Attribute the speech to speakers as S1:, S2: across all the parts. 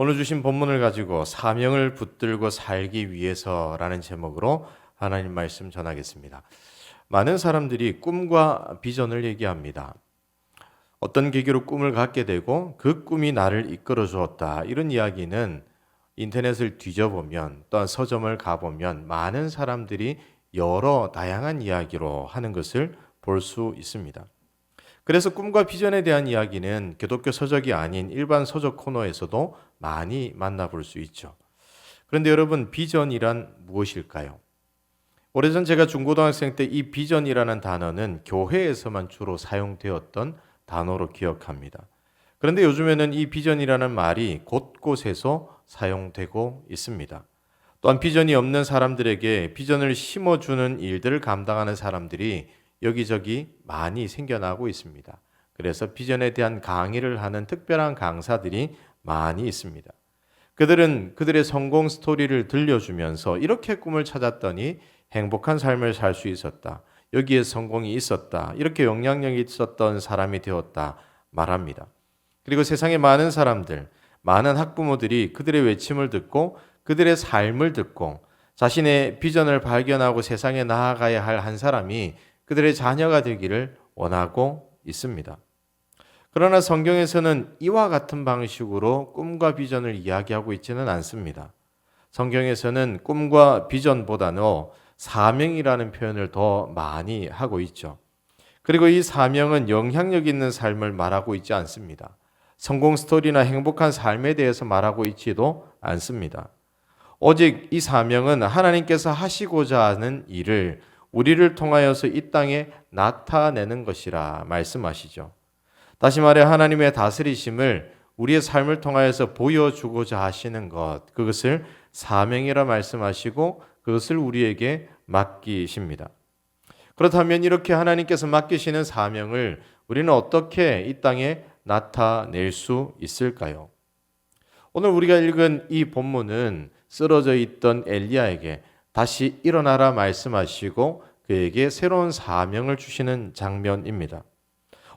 S1: 오늘 주신 본문을 가지고 사명을 붙들고 살기 위해서라는 제목으로 하나님 말씀 전하겠습니다. 많은 사람들이 꿈과 비전을 얘기합니다. 어떤 계기로 꿈을 갖게 되고 그 꿈이 나를 이끌어 주었다. 이런 이야기는 인터넷을 뒤져보면 또한 서점을 가보면 많은 사람들이 여러 다양한 이야기로 하는 것을 볼 수 있습니다. 그래서 꿈과 비전에 대한 이야기는 기독교 서적이 아닌 일반 서적 코너에서도 많이 만나볼 수 있죠. 그런데 여러분, 비전이란 무엇일까요? 오래전 제가 중고등학생 때 이 비전이라는 단어는 교회에서만 주로 사용되었던 단어로 기억합니다. 그런데 요즘에는 이 비전이라는 말이 곳곳에서 사용되고 있습니다. 또한 비전이 없는 사람들에게 비전을 심어주는 일들을 감당하는 사람들이 여기저기 많이 생겨나고 있습니다. 그래서 비전에 대한 강의를 하는 특별한 강사들이 많이 있습니다. 그들은 그들의 성공 스토리를 들려주면서 이렇게 꿈을 찾았더니 행복한 삶을 살 수 있었다. 여기에 성공이 있었다. 이렇게 영향력이 있었던 사람이 되었다 말합니다. 그리고 세상의 많은 사람들, 많은 학부모들이 그들의 외침을 듣고 그들의 삶을 듣고 자신의 비전을 발견하고 세상에 나아가야 할 한 사람이 그들의 자녀가 되기를 원하고 있습니다. 그러나 성경에서는 이와 같은 방식으로 꿈과 비전을 이야기하고 있지는 않습니다. 성경에서는 꿈과 비전보다는 사명이라는 표현을 더 많이 하고 있죠. 그리고 이 사명은 영향력 있는 삶을 말하고 있지 않습니다. 성공 스토리나 행복한 삶에 대해서 말하고 있지도 않습니다. 오직 이 사명은 하나님께서 하시고자 하는 일을 우리를 통하여서 이 땅에 나타내는 것이라 말씀하시죠. 다시 말해 하나님의 다스리심을 우리의 삶을 통하여서 보여주고자 하시는 것, 그것을 사명이라 말씀하시고 그것을 우리에게 맡기십니다. 그렇다면 이렇게 하나님께서 맡기시는 사명을 우리는 어떻게 이 땅에 나타낼 수 있을까요? 오늘 우리가 읽은 이 본문은 쓰러져 있던 엘리야에게 다시 일어나라 말씀하시고 그에게 새로운 사명을 주시는 장면입니다.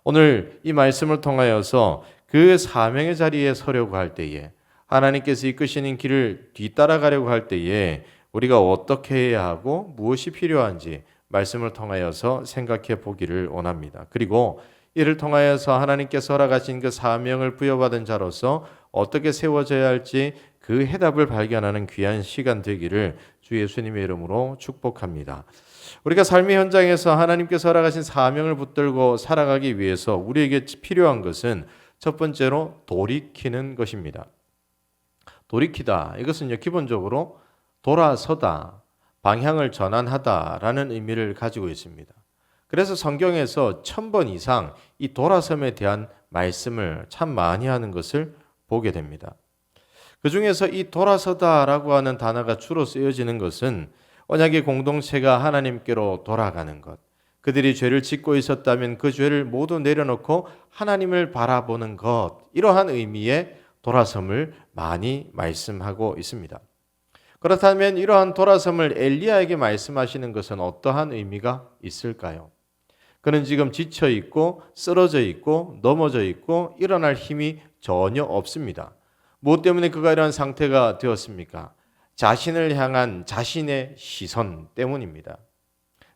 S1: 오늘 이 말씀을 통하여서 그 사명의 자리에 서려고 할 때에 하나님께서 이끄시는 길을 뒤따라가려고 할 때에 우리가 어떻게 해야 하고 무엇이 필요한지 말씀을 통하여서 생각해 보기를 원합니다. 그리고 이를 통하여서 하나님께서 허락하신 그 사명을 부여받은 자로서 어떻게 세워져야 할지 그 해답을 발견하는 귀한 시간 되기를 주 예수님의 이름으로 축복합니다. 우리가 삶의 현장에서 하나님께서 허락하신 사명을 붙들고 살아가기 위해서 우리에게 필요한 것은 첫 번째로 돌이키는 것입니다. 돌이키다. 이것은요, 기본적으로 돌아서다, 방향을 전환하다라는 의미를 가지고 있습니다. 그래서 성경에서 1000번 이상 이 돌아섬에 대한 말씀을 참 많이 하는 것을 보게 됩니다. 그 중에서 이 돌아서다라고 하는 단어가 주로 쓰여지는 것은 언약의 공동체가 하나님께로 돌아가는 것, 그들이 죄를 짓고 있었다면 그 죄를 모두 내려놓고 하나님을 바라보는 것, 이러한 의미의 돌아섬을 많이 말씀하고 있습니다. 그렇다면 이러한 돌아섬을 엘리야에게 말씀하시는 것은 어떠한 의미가 있을까요? 그는 지금 지쳐 있고 쓰러져 있고 넘어져 있고 일어날 힘이 전혀 없습니다. 무엇 때문에 그가 이러한 상태가 되었습니까? 자신을 향한 자신의 시선 때문입니다.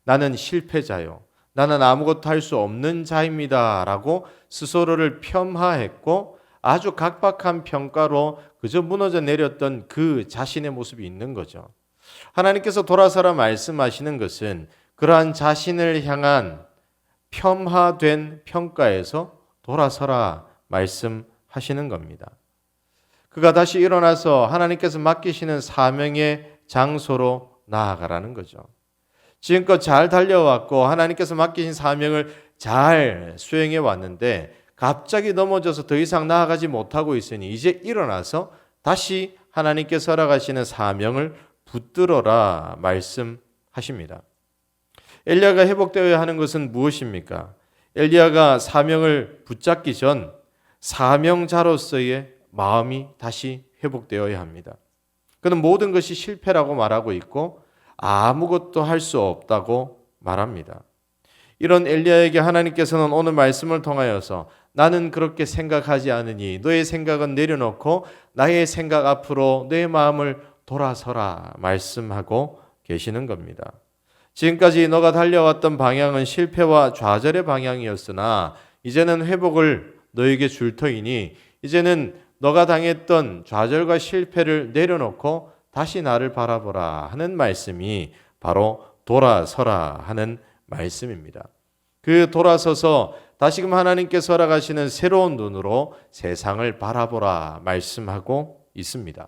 S1: 나는 실패자요. 나는 아무것도 할 수 없는 자입니다. 라고 스스로를 폄하했고 아주 각박한 평가로 그저 무너져 내렸던 그 자신의 모습이 있는 거죠. 하나님께서 돌아서라 말씀하시는 것은 그러한 자신을 향한 폄하된 평가에서 돌아서라 말씀하시는 겁니다. 그가 다시 일어나서 하나님께서 맡기시는 사명의 장소로 나아가라는 거죠. 지금껏 잘 달려왔고 하나님께서 맡기신 사명을 잘 수행해 왔는데 갑자기 넘어져서 더 이상 나아가지 못하고 있으니 이제 일어나서 다시 하나님께서 허락하시는 사명을 붙들어라 말씀하십니다. 엘리야가 회복되어야 하는 것은 무엇입니까? 엘리야가 사명을 붙잡기 전 사명자로서의 마음이 다시 회복되어야 합니다. 그는 모든 것이 실패라고 말하고 있고 아무것도 할 수 없다고 말합니다. 이런 엘리야에게 하나님께서는 오늘 말씀을 통하여서 나는 그렇게 생각하지 않으니 너의 생각은 내려놓고 나의 생각 앞으로 내 마음을 돌아서라 말씀하고 계시는 겁니다. 지금까지 너가 달려왔던 방향은 실패와 좌절의 방향이었으나 이제는 회복을 너에게 줄 터이니 이제는 너가 당했던 좌절과 실패를 내려놓고 다시 나를 바라보라 하는 말씀이 바로 돌아서라 하는 말씀입니다. 그 돌아서서 다시금 하나님께서 허락하시는 새로운 눈으로 세상을 바라보라 말씀하고 있습니다.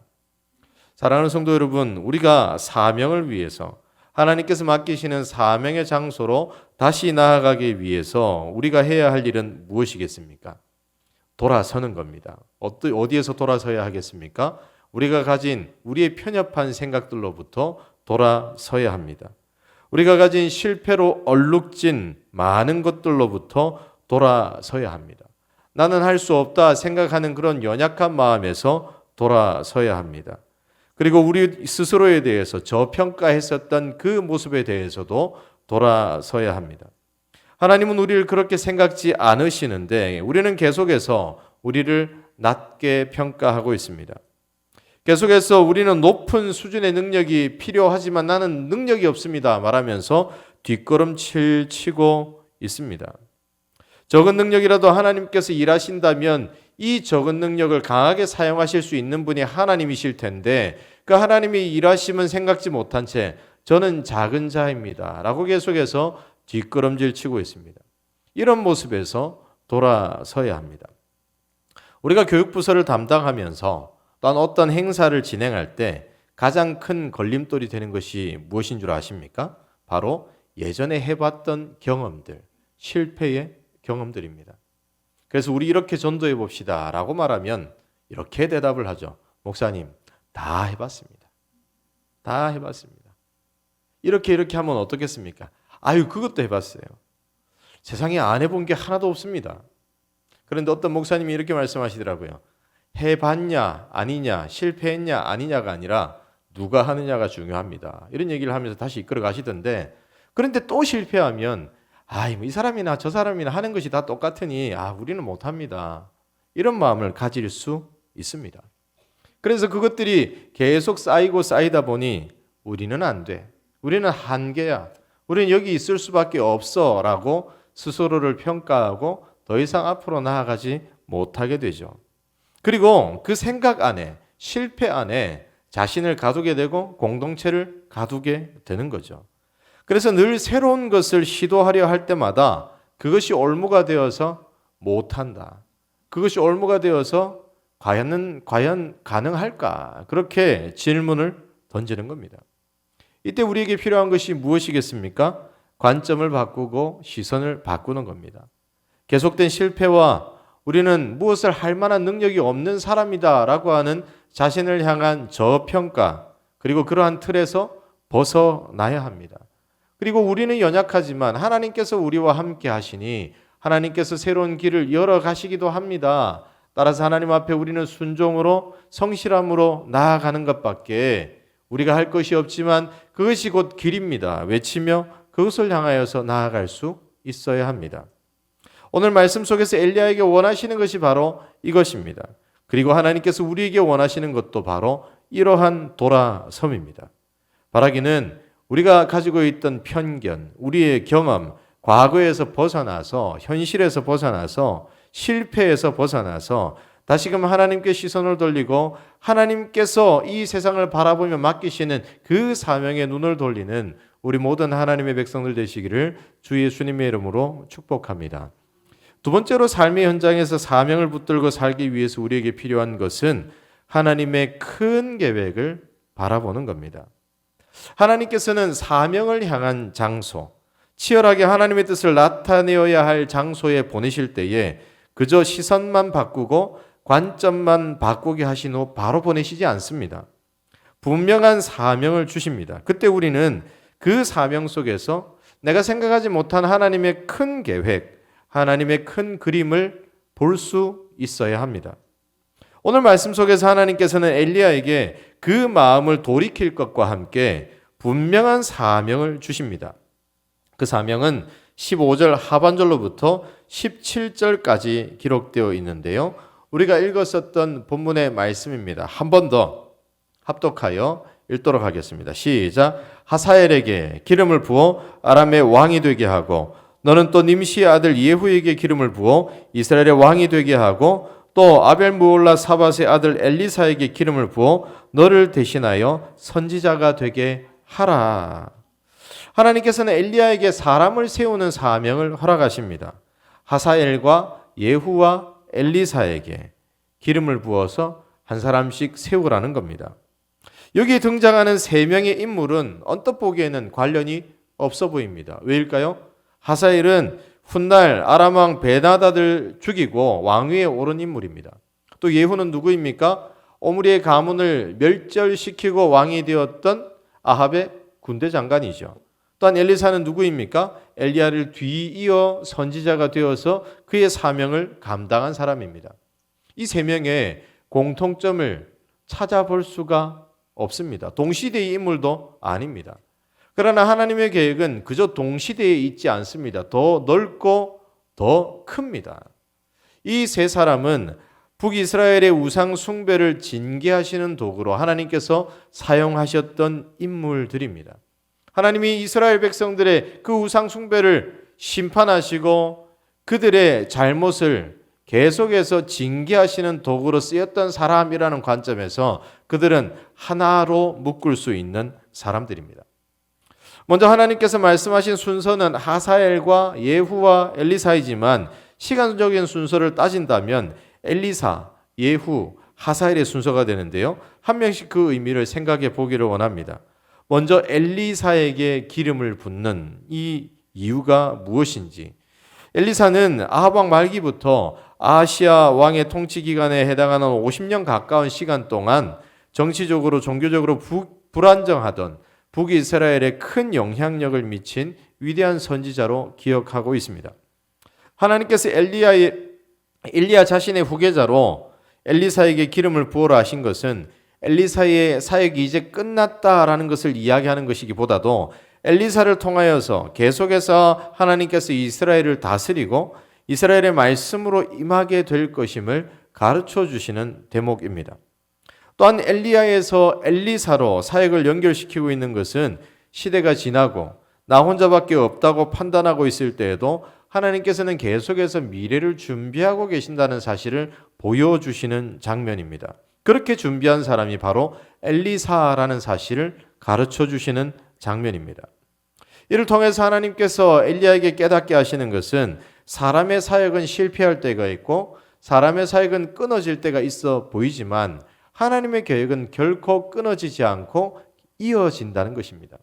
S1: 사랑하는 성도 여러분, 우리가 사명을 위해서 하나님께서 맡기시는 사명의 장소로 다시 나아가기 위해서 우리가 해야 할 일은 무엇이겠습니까? 돌아서는 겁니다. 어디에서 돌아서야 하겠습니까? 우리가 가진 우리의 편협한 생각들로부터 돌아서야 합니다. 우리가 가진 실패로 얼룩진 많은 것들로부터 돌아서야 합니다. 나는 할 수 없다 생각하는 그런 연약한 마음에서 돌아서야 합니다. 그리고 우리 스스로에 대해서 저평가했었던 그 모습에 대해서도 돌아서야 합니다. 하나님은 우리를 그렇게 생각지 않으시는데 우리는 계속해서 우리를 낮게 평가하고 있습니다. 계속해서 우리는 높은 수준의 능력이 필요하지만 나는 능력이 없습니다 말하면서 뒷걸음질 치고 있습니다. 적은 능력이라도 하나님께서 일하신다면 이 적은 능력을 강하게 사용하실 수 있는 분이 하나님이실 텐데 그 하나님이 일하심은 생각지 못한 채 저는 작은 자입니다 라고 계속해서 뒷걸음질 치고 있습니다. 이런 모습에서 돌아서야 합니다. 우리가 교육부서를 담당하면서 또한 어떤 행사를 진행할 때 가장 큰 걸림돌이 되는 것이 무엇인 줄 아십니까? 바로 예전에 해봤던 경험들, 실패의 경험들입니다. 그래서 우리 이렇게 전도해 봅시다 라고 말하면 이렇게 대답을 하죠. 목사님, 다 해봤습니다. 다 해봤습니다. 이렇게 하면 어떻겠습니까? 아유, 그것도 해봤어요. 세상에 안 해본 게 하나도 없습니다. 그런데 어떤 목사님이 이렇게 말씀하시더라고요. 해봤냐 아니냐 실패했냐 아니냐가 아니라 누가 하느냐가 중요합니다. 이런 얘기를 하면서 다시 이끌어 가시던데 그런데 또 실패하면 이 사람이나 저 사람이나 하는 것이 다 똑같으니 우리는 못합니다. 이런 마음을 가질 수 있습니다. 그래서 그것들이 계속 쌓이다 보니 우리는 안 돼. 우리는 한계야. 우리는 여기 있을 수밖에 없어 라고 스스로를 평가하고 더 이상 앞으로 나아가지 못하게 되죠. 그리고 그 생각 안에 실패 안에 자신을 가두게 되고 공동체를 가두게 되는 거죠. 그래서 늘 새로운 것을 시도하려 할 때마다 그것이 올무가 되어서 못한다. 그것이 올무가 되어서 과연 가능할까? 그렇게 질문을 던지는 겁니다. 이때 우리에게 필요한 것이 무엇이겠습니까? 관점을 바꾸고 시선을 바꾸는 겁니다. 계속된 실패와 우리는 무엇을 할 만한 능력이 없는 사람이다 라고 하는 자신을 향한 저평가 그리고 그러한 틀에서 벗어나야 합니다. 그리고 우리는 연약하지만 하나님께서 우리와 함께 하시니 하나님께서 새로운 길을 열어가시기도 합니다. 따라서 하나님 앞에 우리는 순종으로 성실함으로 나아가는 것밖에 우리가 할 것이 없지만 그것이 곧 길입니다. 외치며 그것을 향하여서 나아갈 수 있어야 합니다. 오늘 말씀 속에서 엘리야에게 원하시는 것이 바로 이것입니다. 그리고 하나님께서 우리에게 원하시는 것도 바로 이러한 돌아섬입니다. 바라기는 우리가 가지고 있던 편견, 우리의 경험, 과거에서 벗어나서 현실에서 벗어나서 실패에서 벗어나서 다시금 하나님께 시선을 돌리고 하나님께서 이 세상을 바라보며 맡기시는 그 사명에 눈을 돌리는 우리 모든 하나님의 백성들 되시기를 주 예수님의 이름으로 축복합니다. 두 번째로 삶의 현장에서 사명을 붙들고 살기 위해서 우리에게 필요한 것은 하나님의 큰 계획을 바라보는 겁니다. 하나님께서는 사명을 향한 장소, 치열하게 하나님의 뜻을 나타내어야 할 장소에 보내실 때에 그저 시선만 바꾸고 관점만 바꾸게 하신 후 바로 보내시지 않습니다. 분명한 사명을 주십니다. 그때 우리는 그 사명 속에서 내가 생각하지 못한 하나님의 큰 계획, 하나님의 큰 그림을 볼 수 있어야 합니다. 오늘 말씀 속에서 하나님께서는 엘리야에게 그 마음을 돌이킬 것과 함께 분명한 사명을 주십니다. 그 사명은 15절 하반절로부터 17절까지 기록되어 있는데요. 우리가 읽었었던 본문의 말씀입니다. 한 번 더 합독하여 읽도록 하겠습니다. 시작. 하사엘에게 기름을 부어 아람의 왕이 되게 하고 너는 또 님시의 아들 예후에게 기름을 부어 이스라엘의 왕이 되게 하고 또 아벨무올라 사밧의 아들 엘리사에게 기름을 부어 너를 대신하여 선지자가 되게 하라. 하나님께서는 엘리야에게 사람을 세우는 사명을 허락하십니다. 하사엘과 예후와 엘리사에게 기름을 부어서 한 사람씩 세우라는 겁니다. 여기에 등장하는 세 명의 인물은 언뜻 보기에는 관련이 없어 보입니다. 왜일까요? 하사엘은 훗날 아람 왕 베나다를 죽이고 왕위에 오른 인물입니다. 또 예후는 누구입니까? 오므리의 가문을 멸절시키고 왕이 되었던 아합의 군대 장관이죠. 또한 엘리사는 누구입니까? 엘리야를 뒤이어 선지자가 되어서 그의 사명을 감당한 사람입니다. 이 세 명의 공통점을 찾아볼 수가 없습니다. 동시대의 인물도 아닙니다. 그러나 하나님의 계획은 그저 동시대에 있지 않습니다. 더 넓고 더 큽니다. 이 세 사람은 북이스라엘의 우상 숭배를 징계하시는 도구로 하나님께서 사용하셨던 인물들입니다. 하나님이 이스라엘 백성들의 그 우상 숭배를 심판하시고 그들의 잘못을 계속해서 징계하시는 도구로 쓰였던 사람이라는 관점에서 그들은 하나로 묶을 수 있는 사람들입니다. 먼저 하나님께서 말씀하신 순서는 하사엘과 예후와 엘리사이지만 시간적인 순서를 따진다면 엘리사, 예후, 하사엘의 순서가 되는데요. 한 명씩 그 의미를 생각해 보기를 원합니다. 먼저 엘리사에게 기름을 붓는 이 이유가 무엇인지. 엘리사는 아합 왕 말기부터 아하시야 왕의 통치 기간에 해당하는 50년 가까운 시간 동안 정치적으로 종교적으로 불안정하던 북이스라엘에 큰 영향력을 미친 위대한 선지자로 기억하고 있습니다. 하나님께서 엘리야 자신의 후계자로 엘리사에게 기름을 부어라 하신 것은 엘리사의 사역이 이제 끝났다라는 것을 이야기하는 것이기보다도 엘리사를 통하여서 계속해서 하나님께서 이스라엘을 다스리고 이스라엘의 말씀으로 임하게 될 것임을 가르쳐 주시는 대목입니다. 또한 엘리야에서 엘리사로 사역을 연결시키고 있는 것은 시대가 지나고 나 혼자밖에 없다고 판단하고 있을 때에도 하나님께서는 계속해서 미래를 준비하고 계신다는 사실을 보여주시는 장면입니다. 그렇게 준비한 사람이 바로 엘리사라는 사실을 가르쳐 주시는 장면입니다. 이를 통해서 하나님께서 엘리야에게 깨닫게 하시는 것은 사람의 사역은 실패할 때가 있고 사람의 사역은 끊어질 때가 있어 보이지만 하나님의 계획은 결코 끊어지지 않고 이어진다는 것입니다.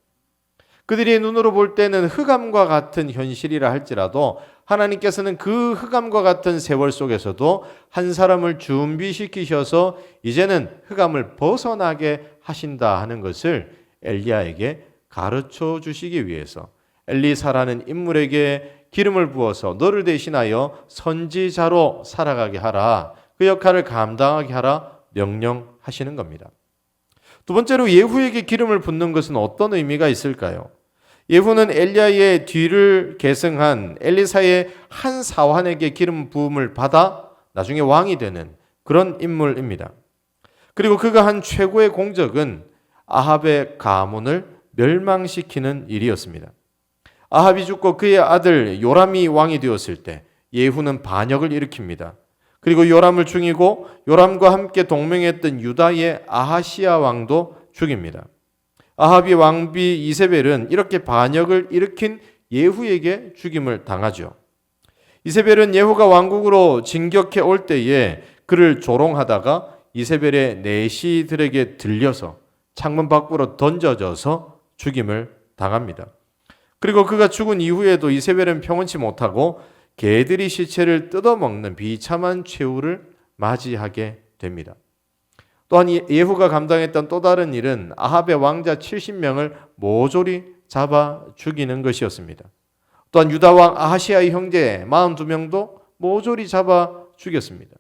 S1: 그들이 눈으로 볼 때는 흑암과 같은 현실이라 할지라도 하나님께서는 그 흑암과 같은 세월 속에서도 한 사람을 준비시키셔서 이제는 흑암을 벗어나게 하신다 하는 것을 엘리야에게 가르쳐 주시기 위해서 엘리사라는 인물에게 기름을 부어서 너를 대신하여 선지자로 살아가게 하라, 그 역할을 감당하게 하라 명령하시는 겁니다. 두 번째로 예후에게 기름을 붓는 것은 어떤 의미가 있을까요? 예후는 엘리야의 뒤를 계승한 엘리사의 한 사환에게 기름 부음을 받아 나중에 왕이 되는 그런 인물입니다. 그리고 그가 한 최고의 공적은 아합의 가문을 멸망시키는 일이었습니다. 아합이 죽고 그의 아들 요람이 왕이 되었을 때 예후는 반역을 일으킵니다. 그리고 요람을 죽이고 요람과 함께 동맹했던 유다의 아하시야 왕도 죽입니다. 아합의 왕비 이세벨은 이렇게 반역을 일으킨 예후에게 죽임을 당하죠. 이세벨은 예후가 왕국으로 진격해 올 때에 그를 조롱하다가 이세벨의 내시들에게 들려서 창문 밖으로 던져져서 죽임을 당합니다. 그리고 그가 죽은 이후에도 이세벨은 평온치 못하고 개들이 시체를 뜯어먹는 비참한 최후를 맞이하게 됩니다. 또한 예후가 감당했던 또 다른 일은 아합의 왕자 70명을 모조리 잡아 죽이는 것이었습니다. 또한 유다 왕 아하시야의 형제 42명도 모조리 잡아 죽였습니다.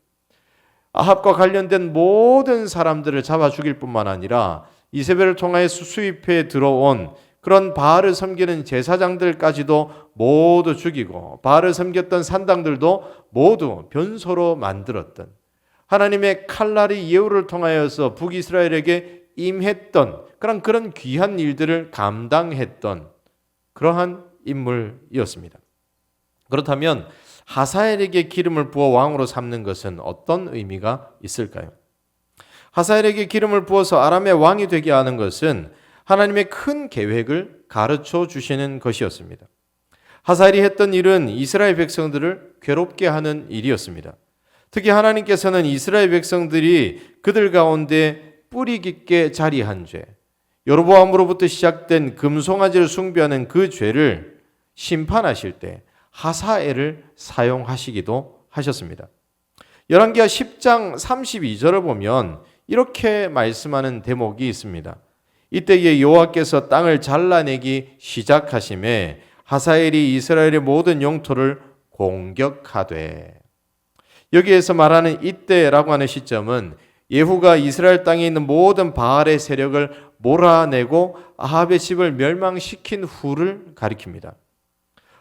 S1: 아합과 관련된 모든 사람들을 잡아 죽일 뿐만 아니라 이세벨을 통하여 수입해 들어온 그런 바알을 섬기는 제사장들까지도 모두 죽이고 바알을 섬겼던 산당들도 모두 변소로 만들었던, 하나님의 칼날이 예후를 통하여서 북이스라엘에게 임했던 그런 귀한 일들을 감당했던 그러한 인물이었습니다. 그렇다면 하사엘에게 기름을 부어 왕으로 삼는 것은 어떤 의미가 있을까요? 하사엘에게 기름을 부어서 아람의 왕이 되게 하는 것은 하나님의 큰 계획을 가르쳐 주시는 것이었습니다. 하사엘이 했던 일은 이스라엘 백성들을 괴롭게 하는 일이었습니다. 특히 하나님께서는 이스라엘 백성들이 그들 가운데 뿌리 깊게 자리한 죄, 여로보암으로부터 시작된 금송아지를 숭배하는 그 죄를 심판하실 때 하사엘을 사용하시기도 하셨습니다. 열왕기하 10장 32절을 보면 이렇게 말씀하는 대목이 있습니다. 이때에 여호와께서 땅을 잘라내기 시작하심에 하사엘이 이스라엘의 모든 영토를 공격하되, 여기에서 말하는 이때라고 하는 시점은 예후가 이스라엘 땅에 있는 모든 바알의 세력을 몰아내고 아합의 집을 멸망시킨 후를 가리킵니다.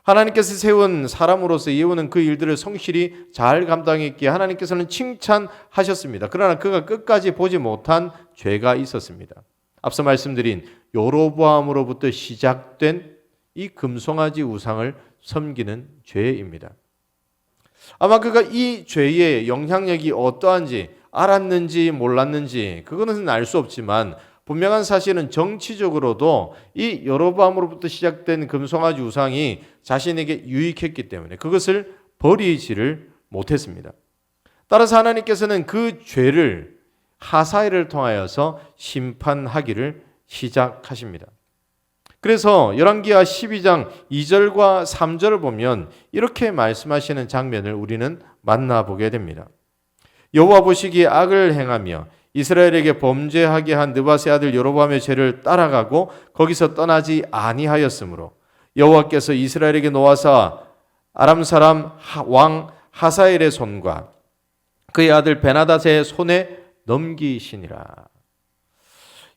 S1: 하나님께서 세운 사람으로서 예후는 그 일들을 성실히 잘 감당했기에 하나님께서는 칭찬하셨습니다. 그러나 그가 끝까지 보지 못한 죄가 있었습니다. 앞서 말씀드린 여로보암으로부터 시작된 이 금송아지 우상을 섬기는 죄입니다. 아마 그가 이 죄의 영향력이 어떠한지 알았는지 몰랐는지 그거는 알 수 없지만 분명한 사실은 정치적으로도 이 여로보암으로부터 시작된 금송아지 우상이 자신에게 유익했기 때문에 그것을 버리지를 못했습니다. 따라서 하나님께서는 그 죄를 하사엘을 통하여서 심판하기를 시작하십니다. 그래서 열왕기하 12장 2절과 3절을 보면 이렇게 말씀하시는 장면을 우리는 만나보게 됩니다. 여호와 보시기에 악을 행하며 이스라엘에게 범죄하게 한 느바세 아들 여로보암의 죄를 따라가고 거기서 떠나지 아니하였으므로 여호와께서 이스라엘에게 놓아사 아람 사람 왕 하사엘의 손과 그의 아들 베나닷의 손에 넘기시니라.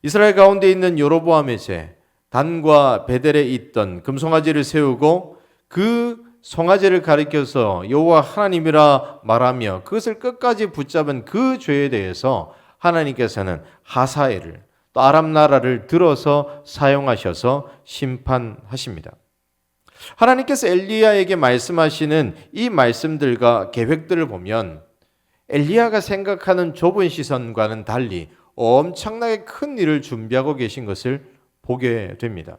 S1: 이스라엘 가운데 있는 여로보암의 죄, 단과 베델에 있던 금송아지를 세우고 그 송아지를 가리켜서 여호와 하나님이라 말하며 그것을 끝까지 붙잡은 그 죄에 대해서 하나님께서는 하사엘을 또 아람 나라를 들어서 사용하셔서 심판하십니다. 하나님께서 엘리야에게 말씀하시는 이 말씀들과 계획들을 보면 엘리야가 생각하는 좁은 시선과는 달리 엄청나게 큰 일을 준비하고 계신 것을 보게 됩니다.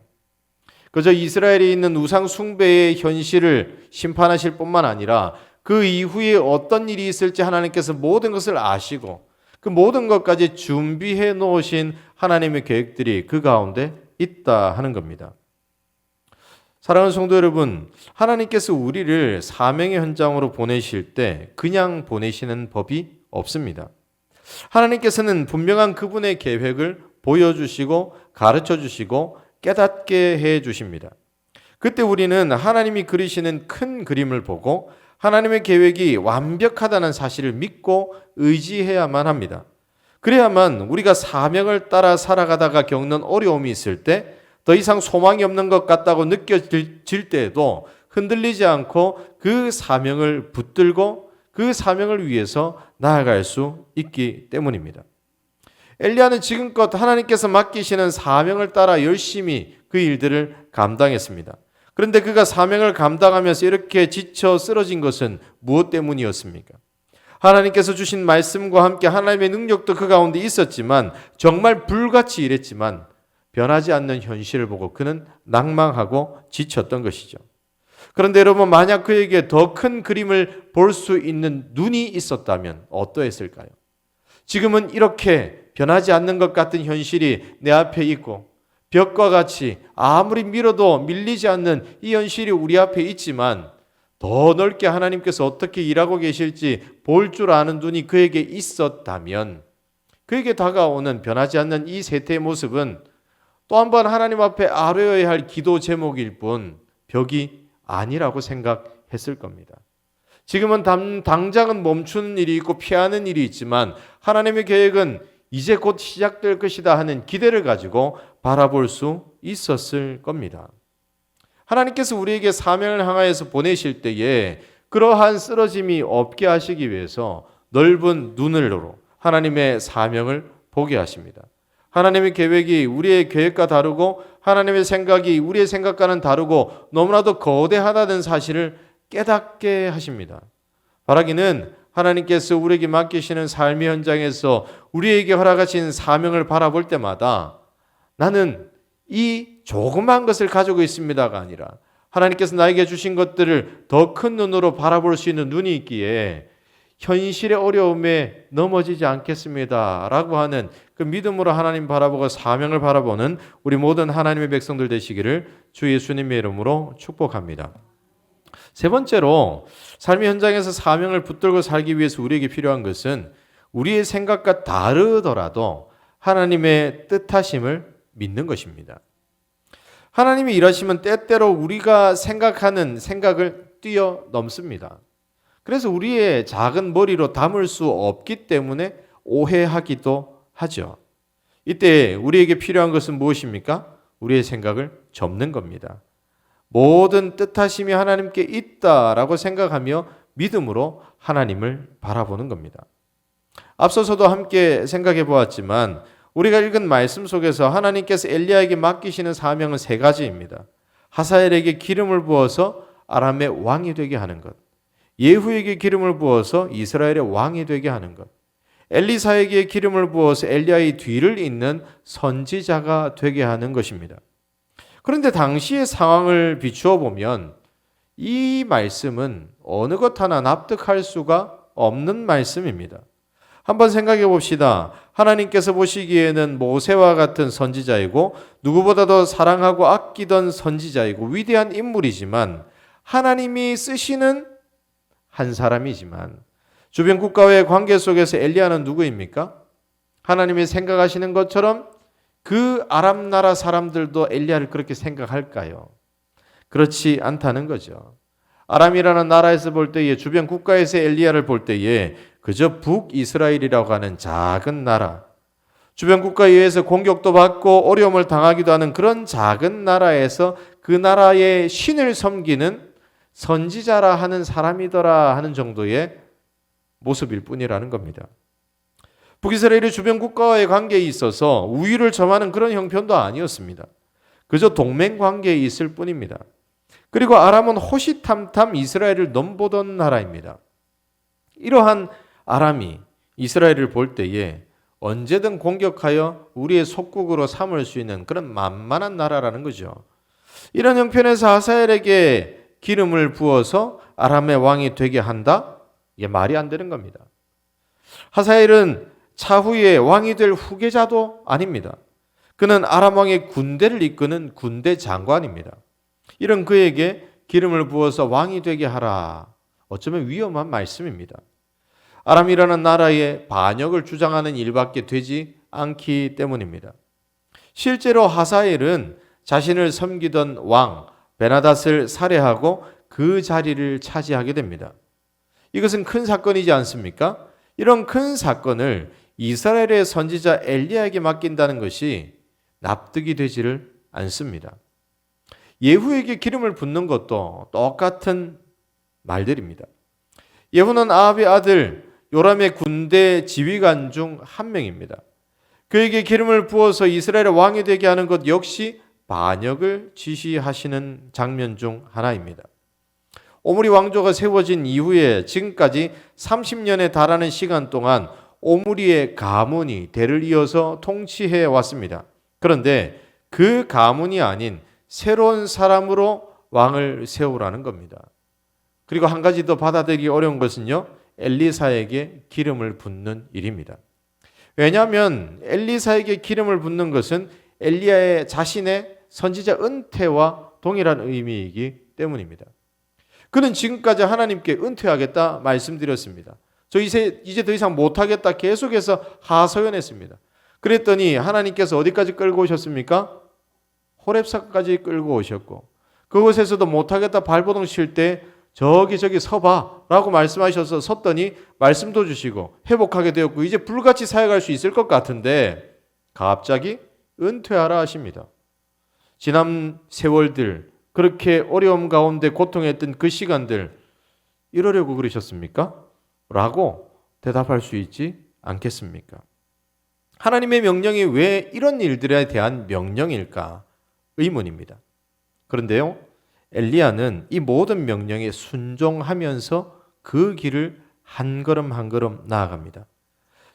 S1: 그저 이스라엘에 있는 우상 숭배의 현실을 심판하실 뿐만 아니라 그 이후에 어떤 일이 있을지 하나님께서 모든 것을 아시고 그 모든 것까지 준비해 놓으신 하나님의 계획들이 그 가운데 있다 하는 겁니다. 사랑하는 성도 여러분, 하나님께서 우리를 사명의 현장으로 보내실 때 그냥 보내시는 법이 없습니다. 하나님께서는 분명한 그분의 계획을 보여주시고 가르쳐주시고 깨닫게 해주십니다. 그때 우리는 하나님이 그리시는 큰 그림을 보고 하나님의 계획이 완벽하다는 사실을 믿고 의지해야만 합니다. 그래야만 우리가 사명을 따라 살아가다가 겪는 어려움이 있을 때 더 이상 소망이 없는 것 같다고 느껴질 때에도 흔들리지 않고 그 사명을 붙들고 그 사명을 위해서 나아갈 수 있기 때문입니다. 엘리야는 지금껏 하나님께서 맡기시는 사명을 따라 열심히 그 일들을 감당했습니다. 그런데 그가 사명을 감당하면서 이렇게 지쳐 쓰러진 것은 무엇 때문이었습니까? 하나님께서 주신 말씀과 함께 하나님의 능력도 그 가운데 있었지만 정말 불같이 일했지만 변하지 않는 현실을 보고 그는 낭망하고 지쳤던 것이죠. 그런데 여러분, 만약 그에게 더 큰 그림을 볼 수 있는 눈이 있었다면 어떠했을까요? 지금은 이렇게 변하지 않는 것 같은 현실이 내 앞에 있고 벽과 같이 아무리 밀어도 밀리지 않는 이 현실이 우리 앞에 있지만 더 넓게 하나님께서 어떻게 일하고 계실지 볼 줄 아는 눈이 그에게 있었다면 그에게 다가오는 변하지 않는 이 세태의 모습은 또 한 번 하나님 앞에 아뢰어야 할 기도 제목일 뿐 벽이 아니라고 생각했을 겁니다. 지금은 당장은 멈추는 일이 있고 피하는 일이 있지만 하나님의 계획은 이제 곧 시작될 것이다 하는 기대를 가지고 바라볼 수 있었을 겁니다. 하나님께서 우리에게 사명을 향하여서 보내실 때에 그러한 쓰러짐이 없게 하시기 위해서 넓은 눈으로 하나님의 사명을 보게 하십니다. 하나님의 계획이 우리의 계획과 다르고 하나님의 생각이 우리의 생각과는 다르고 너무나도 거대하다는 사실을 깨닫게 하십니다. 바라기는 하나님께서 우리에게 맡기시는 삶의 현장에서 우리에게 허락하신 사명을 바라볼 때마다 나는 이 조그만 것을 가지고 있습니다가 아니라 하나님께서 나에게 주신 것들을 더 큰 눈으로 바라볼 수 있는 눈이 있기에 현실의 어려움에 넘어지지 않겠습니다 라고 하는 그 믿음으로 하나님 바라보고 사명을 바라보는 우리 모든 하나님의 백성들 되시기를 주 예수님의 이름으로 축복합니다. 세 번째로 삶의 현장에서 사명을 붙들고 살기 위해서 우리에게 필요한 것은 우리의 생각과 다르더라도 하나님의 뜻하심을 믿는 것입니다. 하나님이 일하시면 때때로 우리가 생각하는 생각을 뛰어넘습니다. 그래서 우리의 작은 머리로 담을 수 없기 때문에 오해하기도 하죠. 이때 우리에게 필요한 것은 무엇입니까? 우리의 생각을 접는 겁니다. 모든 뜻하심이 하나님께 있다라고 생각하며 믿음으로 하나님을 바라보는 겁니다. 앞서서도 함께 생각해 보았지만 우리가 읽은 말씀 속에서 하나님께서 엘리야에게 맡기시는 사명은 세 가지입니다. 하사엘에게 기름을 부어서 아람의 왕이 되게 하는 것, 예후에게 기름을 부어서 이스라엘의 왕이 되게 하는 것, 엘리사에게 기름을 부어서 엘리야의 뒤를 잇는 선지자가 되게 하는 것입니다. 그런데 당시의 상황을 비추어 보면 이 말씀은 어느 것 하나 납득할 수가 없는 말씀입니다. 한번 생각해 봅시다. 하나님께서 보시기에는 모세와 같은 선지자이고 누구보다도 사랑하고 아끼던 선지자이고 위대한 인물이지만 하나님이 쓰시는 한 사람이지만 주변 국가와의 관계 속에서 엘리야는 누구입니까? 하나님이 생각하시는 것처럼 그 아람 나라 사람들도 엘리야를 그렇게 생각할까요? 그렇지 않다는 거죠. 아람이라는 나라에서 볼 때에 주변 국가에서 엘리야를 볼 때에 그저 북이스라엘이라고 하는 작은 나라, 주변 국가에 의해서 공격도 받고 어려움을 당하기도 하는 그런 작은 나라에서 그 나라의 신을 섬기는 선지자라 하는 사람이더라 하는 정도의 모습일 뿐이라는 겁니다. 북이스라엘이 주변 국가와의 관계에 있어서 우위를 점하는 그런 형편도 아니었습니다. 그저 동맹 관계에 있을 뿐입니다. 그리고 아람은 호시탐탐 이스라엘을 넘보던 나라입니다. 이러한 아람이 이스라엘을 볼 때에 언제든 공격하여 우리의 속국으로 삼을 수 있는 그런 만만한 나라라는 거죠. 이런 형편에서 하사엘에게 기름을 부어서 아람의 왕이 되게 한다? 이게 말이 안 되는 겁니다. 하사엘은 차후에 왕이 될 후계자도 아닙니다. 그는 아람 왕의 군대를 이끄는 군대 장관입니다. 이런 그에게 기름을 부어서 왕이 되게 하라. 어쩌면 위험한 말씀입니다. 아람이라는 나라의 반역을 주장하는 일밖에 되지 않기 때문입니다. 실제로 하사엘은 자신을 섬기던 왕 베나닷을 살해하고 그 자리를 차지하게 됩니다. 이것은 큰 사건이지 않습니까? 이런 큰 사건을 이스라엘의 선지자 엘리야에게 맡긴다는 것이 납득이 되지를 않습니다. 예후에게 기름을 붓는 것도 똑같은 말들입니다. 예후는 아합의 아들 요람의 군대 지휘관 중 한 명입니다. 그에게 기름을 부어서 이스라엘의 왕이 되게 하는 것 역시 반역을 지시하시는 장면 중 하나입니다. 오므리 왕조가 세워진 이후에 지금까지 30년에 달하는 시간 동안 오므리의 가문이 대를 이어서 통치해 왔습니다. 그런데 그 가문이 아닌 새로운 사람으로 왕을 세우라는 겁니다. 그리고 한 가지 더 받아들이기 어려운 것은요, 엘리사에게 기름을 붓는 일입니다. 왜냐하면 엘리사에게 기름을 붓는 것은 엘리야의 자신의 선지자 은퇴와 동일한 의미이기 때문입니다. 그는 지금까지 하나님께 은퇴하겠다 말씀드렸습니다. 저 이제 더 이상 못하겠다 계속해서 하소연했습니다. 그랬더니 하나님께서 어디까지 끌고 오셨습니까? 호렙산까지 끌고 오셨고 그곳에서도 못하겠다 발버둥 칠 때 저기 서봐 라고 말씀하셔서 섰더니 말씀도 주시고 회복하게 되었고 이제 불같이 사역할 수 있을 것 같은데 갑자기 은퇴하라 하십니다. 지난 세월들, 그렇게 어려움 가운데 고통했던 그 시간들 이러려고 그러셨습니까? 라고 대답할 수 있지 않겠습니까? 하나님의 명령이 왜 이런 일들에 대한 명령일까? 의문입니다. 그런데요, 엘리야는 이 모든 명령에 순종하면서 그 길을 한 걸음 한 걸음 나아갑니다.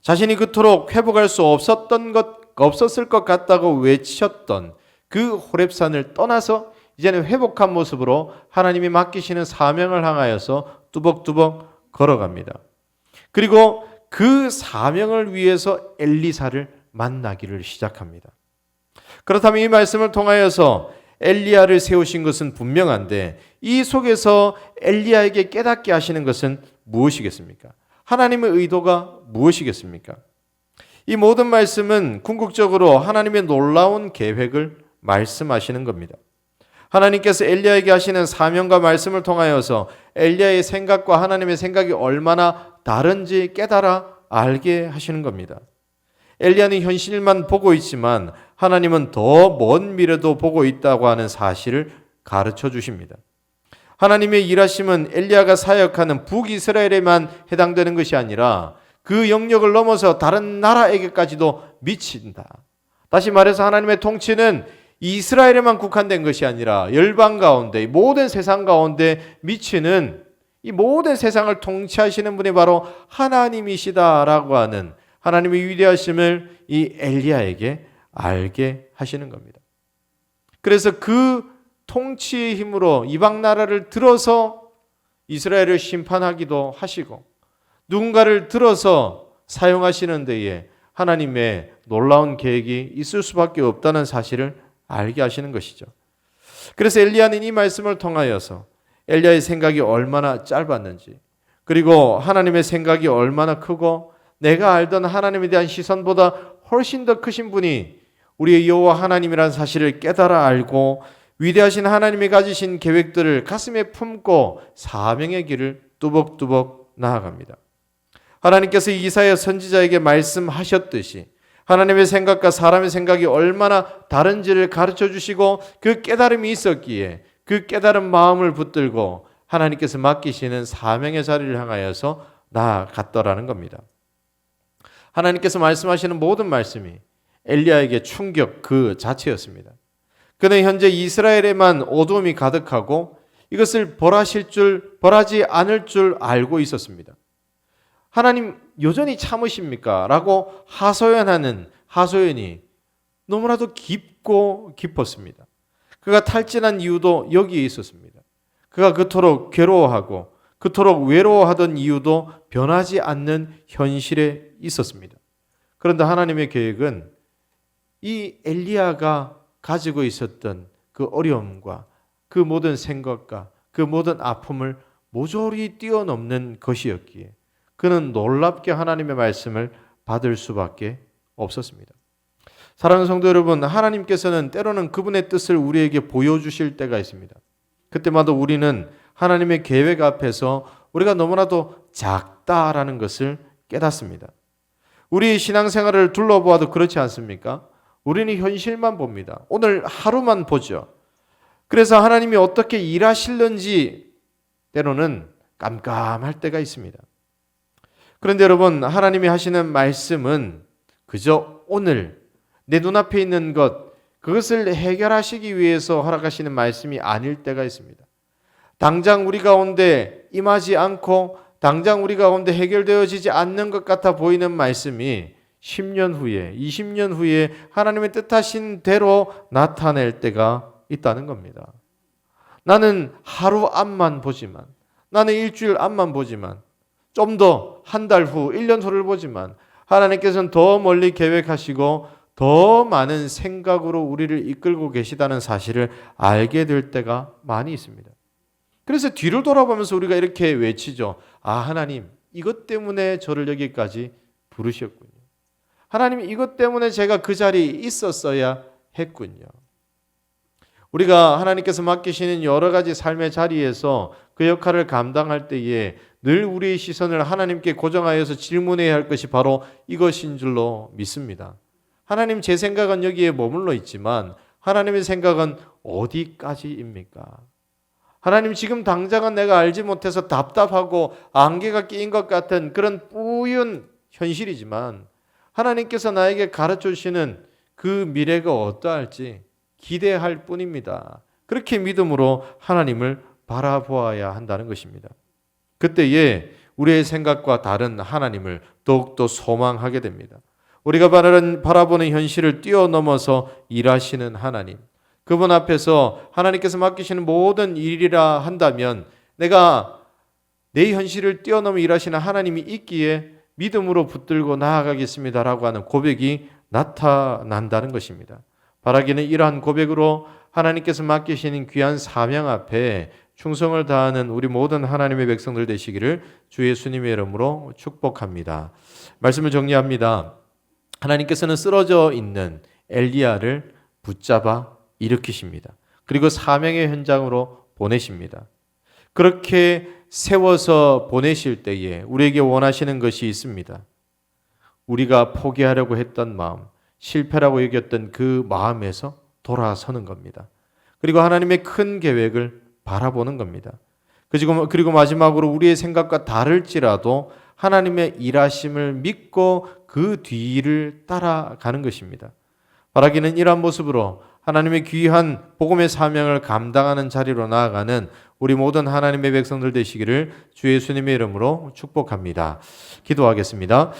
S1: 자신이 그토록 회복할 수 없었을 것 같다고 외쳤던 그 호렙산을 떠나서 이제는 회복한 모습으로 하나님이 맡기시는 사명을 향하여서 뚜벅뚜벅 걸어갑니다. 그리고 그 사명을 위해서 엘리사를 만나기를 시작합니다. 그렇다면 이 말씀을 통하여서 엘리야를 세우신 것은 분명한데 이 속에서 엘리야에게 깨닫게 하시는 것은 무엇이겠습니까? 하나님의 의도가 무엇이겠습니까? 이 모든 말씀은 궁극적으로 하나님의 놀라운 계획을 말씀하시는 겁니다. 하나님께서 엘리야에게 하시는 사명과 말씀을 통하여서 엘리야의 생각과 하나님의 생각이 얼마나 다른지 깨달아 알게 하시는 겁니다. 엘리야는 현실만 보고 있지만 하나님은 더 먼 미래도 보고 있다고 하는 사실을 가르쳐 주십니다. 하나님의 일하심은 엘리야가 사역하는 북이스라엘에만 해당되는 것이 아니라 그 영역을 넘어서 다른 나라에게까지도 미친다. 다시 말해서 하나님의 통치는 이스라엘에만 국한된 것이 아니라 열방 가운데 모든 세상 가운데 미치는 이 모든 세상을 통치하시는 분이 바로 하나님이시다라고 하는 하나님의 위대하심을 이 엘리야에게 알게 하시는 겁니다. 그래서 그 통치의 힘으로 이방 나라를 들어서 이스라엘을 심판하기도 하시고 누군가를 들어서 사용하시는 데에 하나님의 놀라운 계획이 있을 수밖에 없다는 사실을 알게 하시는 것이죠. 그래서 엘리야는 이 말씀을 통하여서 엘리야의 생각이 얼마나 짧았는지, 그리고 하나님의 생각이 얼마나 크고 내가 알던 하나님에 대한 시선보다 훨씬 더 크신 분이 우리의 여호와 하나님이라는 사실을 깨달아 알고 위대하신 하나님이 가지신 계획들을 가슴에 품고 사명의 길을 뚜벅뚜벅 나아갑니다. 하나님께서 이사야 선지자에게 말씀하셨듯이 하나님의 생각과 사람의 생각이 얼마나 다른지를 가르쳐 주시고 그 깨달음이 있었기에 그 깨달은 마음을 붙들고 하나님께서 맡기시는 사명의 자리를 향하여서 나아갔더라는 겁니다. 하나님께서 말씀하시는 모든 말씀이 엘리야에게 충격 그 자체였습니다. 그는 현재 이스라엘에만 어두움이 가득하고 이것을 벌하지 않을 줄 알고 있었습니다. 하나님 여전히 참으십니까? 라고 하소연하는 하소연이 너무나도 깊고 깊었습니다. 그가 탈진한 이유도 여기에 있었습니다. 그가 그토록 괴로워하고 그토록 외로워하던 이유도 변하지 않는 현실에 있었습니다. 그런데 하나님의 계획은 이 엘리야가 가지고 있었던 그 어려움과 그 모든 생각과 그 모든 아픔을 모조리 뛰어넘는 것이었기에 그는 놀랍게 하나님의 말씀을 받을 수밖에 없었습니다. 사랑하는 성도 여러분, 하나님께서는 때로는 그분의 뜻을 우리에게 보여주실 때가 있습니다. 그때마다 우리는 하나님의 계획 앞에서 우리가 너무나도 작다라는 것을 깨닫습니다. 우리 신앙생활을 둘러보아도 그렇지 않습니까? 우리는 현실만 봅니다. 오늘 하루만 보죠. 그래서 하나님이 어떻게 일하실는지 때로는 깜깜할 때가 있습니다. 그런데 여러분, 하나님이 하시는 말씀은 그저 오늘 내 눈앞에 있는 그것을 해결하시기 위해서 허락하시는 말씀이 아닐 때가 있습니다. 당장 우리 가운데 임하지 않고 당장 우리 가운데 해결되어지지 않는 것 같아 보이는 말씀이 10년 후에, 20년 후에 하나님의 뜻하신 대로 나타낼 때가 있다는 겁니다. 나는 하루 앞만 보지만, 나는 일주일 앞만 보지만, 좀 더 한 달 후, 1년 후를 보지만 하나님께서는 더 멀리 계획하시고 더 많은 생각으로 우리를 이끌고 계시다는 사실을 알게 될 때가 많이 있습니다. 그래서 뒤를 돌아보면서 우리가 이렇게 외치죠. 아, 하나님, 이것 때문에 저를 여기까지 부르셨군요. 하나님, 이것 때문에 제가 그 자리에 있었어야 했군요. 우리가 하나님께서 맡기시는 여러 가지 삶의 자리에서 그 역할을 감당할 때에 늘 우리의 시선을 하나님께 고정하여서 질문해야 할 것이 바로 이것인 줄로 믿습니다. 하나님, 제 생각은 여기에 머물러 있지만 하나님의 생각은 어디까지입니까? 하나님 지금 당장은 내가 알지 못해서 답답하고 안개가 끼인 것 같은 그런 뿌연 현실이지만 하나님께서 나에게 가르쳐 주시는 그 미래가 어떠할지 기대할 뿐입니다. 그렇게 믿음으로 하나님을 바라보아야 한다는 것입니다. 그때에 우리의 생각과 다른 하나님을 더욱더 소망하게 됩니다. 우리가 바라보는 현실을 뛰어넘어서 일하시는 하나님, 그분 앞에서 하나님께서 맡기시는 모든 일이라 한다면 내가 내 현실을 뛰어넘어 일하시는 하나님이 있기에 믿음으로 붙들고 나아가겠습니다라고 하는 고백이 나타난다는 것입니다. 바라기는 이러한 고백으로 하나님께서 맡기시는 귀한 사명 앞에 충성을 다하는 우리 모든 하나님의 백성들 되시기를 주 예수님의 이름으로 축복합니다. 말씀을 정리합니다. 하나님께서는 쓰러져 있는 엘리야를 붙잡아 일으키십니다. 그리고 사명의 현장으로 보내십니다. 그렇게 세워서 보내실 때에 우리에게 원하시는 것이 있습니다. 우리가 포기하려고 했던 마음, 실패라고 여겼던 그 마음에서 돌아서는 겁니다. 그리고 하나님의 큰 계획을 바라보는 겁니다. 그리고 마지막으로 우리의 생각과 다를지라도 하나님의 일하심을 믿고 그 뒤를 따라가는 것입니다. 바라기는 이러한 모습으로 하나님의 귀한 복음의 사명을 감당하는 자리로 나아가는 우리 모든 하나님의 백성들 되시기를 주 예수님의 이름으로 축복합니다. 기도하겠습니다.